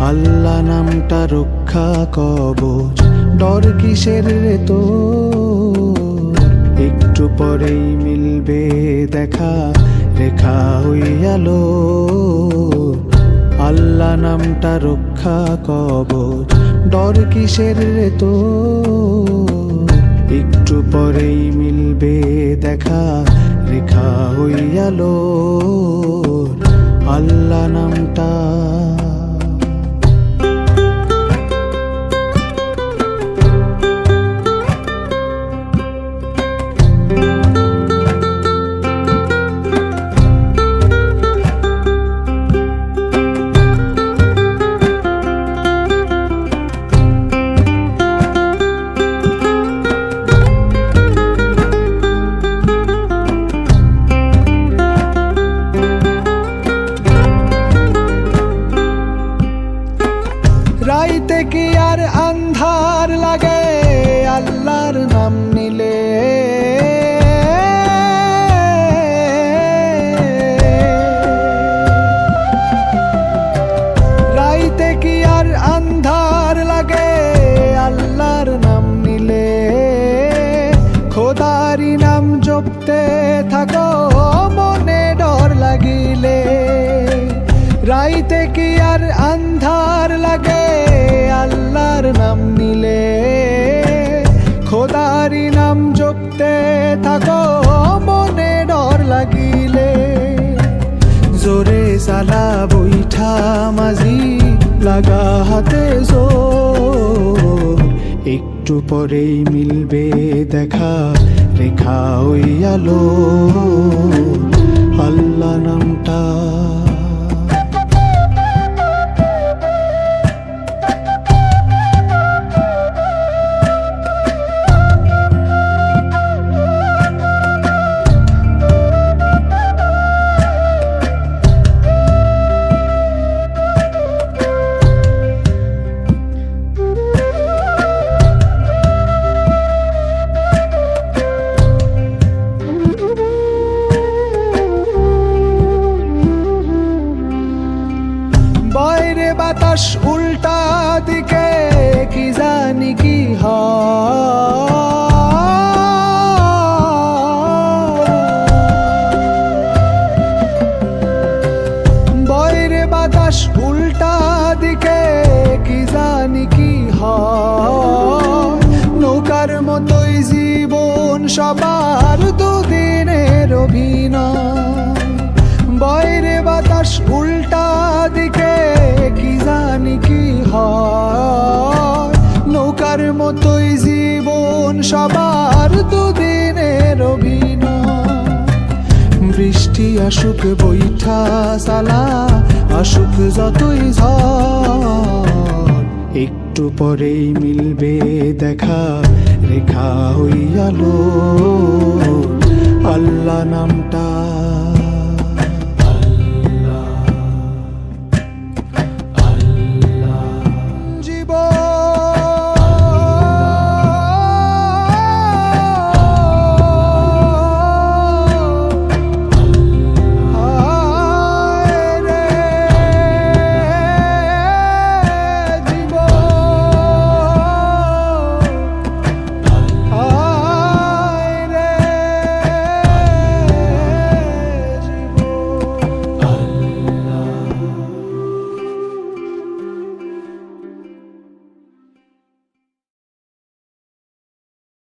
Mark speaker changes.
Speaker 1: আল্লাহ নামটা রক্ষা কবচ, ডর কিসের রে তো? একটু পরেই মিলবে দেখা, রেখা হইয়ালো। আল্লাহ নামটা রক্ষা কবচ, ডর কিসের রে তো? একটু পরেই মিলবে দেখা, রেখা হইয়ালো। আল্লাহ নামটা রাইতে কি আর আন্ধার লাগে আল্লাহর নাম নিলে? রাইতে কি আর আন্ধার লাগে আল্লাহর নাম নিলে? খোদারি নাম জপতে থাকো মনে ডর লাগিলে। রাইতে কি আর আন্ধার লাগে আল্লাহর নাম নিলে? খোদারি নাম জপতে থাকো মনে ডর লাগিলে। জোরে সালা বৈঠা মাঝি লাগা হাতে জোর, একটু পরেই মিলবে দেখা, রেখা হইয়ালো। আল্লাহ নামটা বাইরে বাতাস উল্টা দিকে, কি জানি কি হয়। বাইরে বাতাস উল্টা দিকে, কি জানি কি হয়। নৌকার মতোই জীবন সবার দুদিনের অভিনয়। বাইরে বাতাস উল্টা দিকে, কি জানি কি হয়। নৌকার মতোই জীবন সবার দুদিনের অভিনয়। বৃষ্টি আসুক বৈঠা সালা, আসুক যতই ঝড়, একটু পরেই মিলবে দেখা, রেখা হইয়ালো। আল্লাহ নামটা